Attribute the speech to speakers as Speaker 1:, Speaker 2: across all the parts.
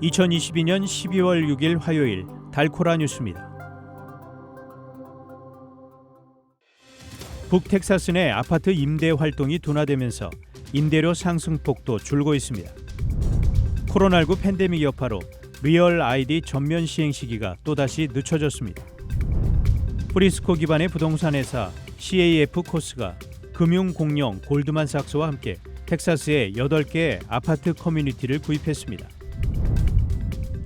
Speaker 1: 2022년 12월 6일 화요일 달코라 뉴스입니다. 북텍사스 내 아파트 임대 활동이 둔화되면서 임대료 상승폭도 줄고 있습니다. 코로나19 팬데믹 여파로 리얼 아이디 전면 시행 시기가 또다시 늦춰졌습니다. 프리스코 기반의 부동산 회사 CAF 코스가 금융 공룡 골드만삭스와 함께 텍사스에 8개의 아파트 커뮤니티를 구입했습니다.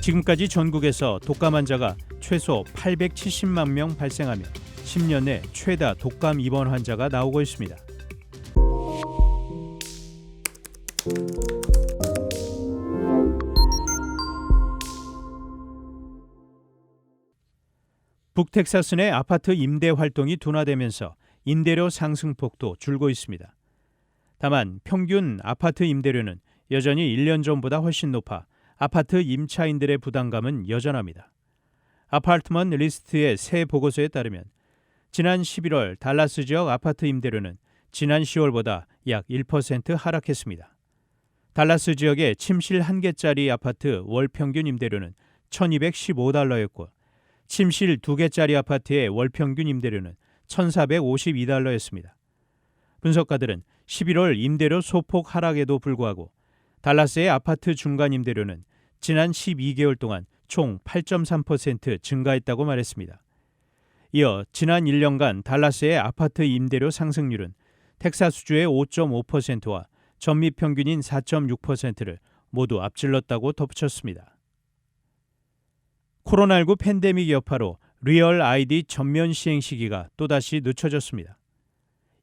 Speaker 1: 지금까지 전국에서 독감 환자가 최소 870만 명 발생하며 10년 내 최다 독감 입원 환자가 나오고 있습니다. 북텍사스 내 아파트 임대 활동이 둔화되면서 임대료 상승폭도 줄고 있습니다. 다만 평균 아파트 임대료는 여전히 1년 전보다 훨씬 높아 아파트 임차인들의 부담감은 여전합니다. 아파트먼 리스트의 새 보고서에 따르면 지난 11월 달라스 지역 아파트 임대료는 지난 10월보다 약 1% 하락했습니다. 달라스 지역의 침실 1개짜리 아파트 월 평균 임대료는 $1,215였고 침실 2개짜리 아파트의 월 평균 임대료는 $1,452였습니다. 분석가들은 11월 임대료 소폭 하락에도 불구하고 달라스의 아파트 중간 임대료는 지난 12개월 동안 총 8.3% 증가했다고 말했습니다. 이어 지난 1년간 달라스의 아파트 임대료 상승률은 텍사스주의 5.5%와 전미 평균인 4.6%를 모두 앞질렀다고 덧붙였습니다. 코로나19 팬데믹 여파로 리얼 아이디 전면 시행 시기가 또다시 늦춰졌습니다.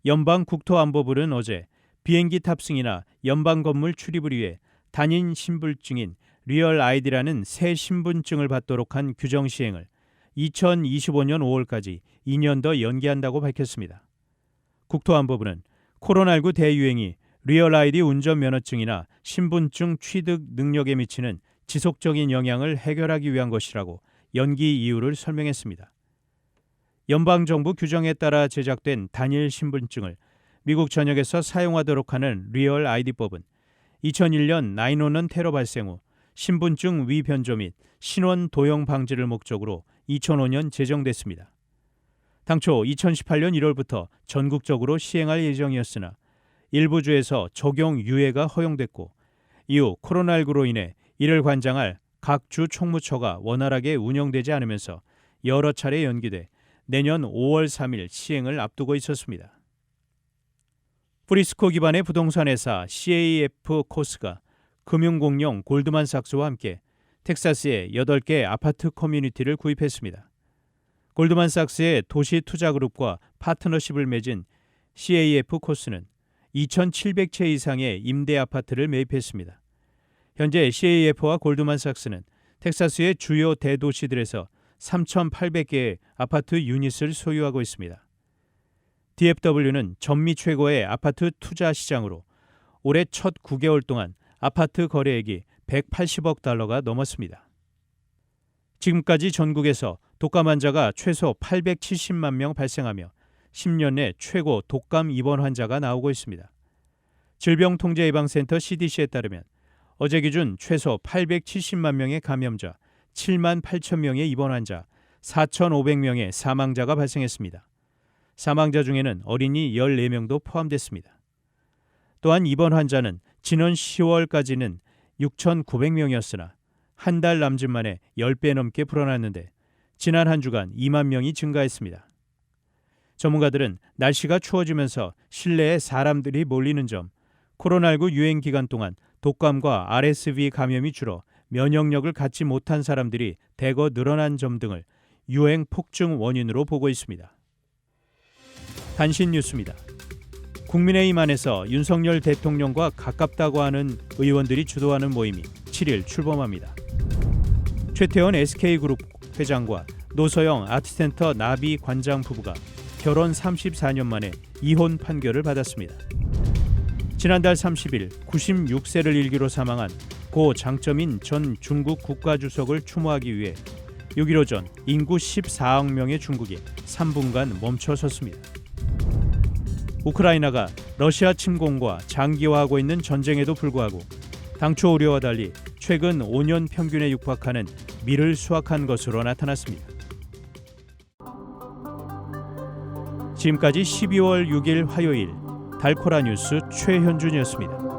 Speaker 1: 연방국토안보부는 어제 비행기 탑승이나 연방 건물 출입을 위해 단인 신분증인 리얼 아이디라는 새 신분증을 받도록 한 규정 시행을 2025년 5월까지 2년 더 연기한다고 밝혔습니다. 국토안보부는 코로나19 대유행이 리얼 아이디 운전면허증이나 신분증 취득 능력에 미치는 지속적인 영향을 해결하기 위한 것이라고 연기 이유를 설명했습니다. 연방정부 규정에 따라 제작된 단일 신분증을 미국 전역에서 사용하도록 하는 리얼 아이디법은 2001년 9/11 테러 발생 후 신분증 위변조 및 신원 도용 방지를 목적으로 2005년 제정됐습니다. 당초 2018년 1월부터 전국적으로 시행할 예정이었으나 일부 주에서 적용 유예가 허용됐고 이후 코로나19로 인해 이를 관장할 각 주 총무처가 원활하게 운영되지 않으면서 여러 차례 연기돼 내년 5월 3일 시행을 앞두고 있었습니다. 프리스코 기반의 부동산 회사 CAF 코스가 금융공룡 골드만삭스와 함께 텍사스의 8개 아파트 커뮤니티를 구입했습니다. 골드만삭스의 도시투자그룹과 파트너십을 맺은 CAF 코스는 2,700채 이상의 임대 아파트를 매입했습니다. 현재 CAF와 골드만삭스는 텍사스의 주요 대도시들에서 3,800개의 아파트 유닛을 소유하고 있습니다. DFW는 전미 최고의 아파트 투자 시장으로 올해 첫 9개월 동안 아파트 거래액이 $180억 넘었습니다. 지금까지 전국에서 독감 환자가 최소 870만 명 발생하며 10년 내 최고 독감 입원 환자가 나오고 있습니다. 질병통제예방센터 CDC에 따르면 어제 기준 최소 870만 명의 감염자, 7만 8천 명의 입원 환자, 4,500명의 사망자가 발생했습니다. 사망자 중에는 어린이 14명도 포함됐습니다. 또한 입원 환자는 지난 10월까지는 6,900명이었으나 한 달 남짓 만에 10배 넘게 불어났는데 지난 한 주간 2만 명이 증가했습니다. 전문가들은 날씨가 추워지면서 실내에 사람들이 몰리는 점, 코로나19 유행 기간 동안 독감과 RSV 감염이 줄어 면역력을 갖지 못한 사람들이 대거 늘어난 점 등을 유행 폭증 원인으로 보고 있습니다. 단신 뉴스입니다. 국민의힘 안에서 윤석열 대통령과 가깝다고 하는 의원들이 주도하는 모임이 7일 출범합니다. 최태원 SK그룹 회장과 노서영 아트센터 나비 관장 부부가 결혼 34년 만에 이혼 판결을 받았습니다. 지난달 30일 96세를 일기로 사망한 고 장쩌민 전 중국 국가주석을 추모하기 위해 6.15 전 인구 14억 명의 중국이 3분간 멈춰섰습니다. 우크라이나가 러시아 침공과 장기화하고 있는 전쟁에도 불구하고 당초 우려와 달리 최근 5년 평균에 육박하는 밀을 수확한 것으로 나타났습니다. 지금까지 12월 6일 화요일 달코라 뉴스 최현준이었습니다.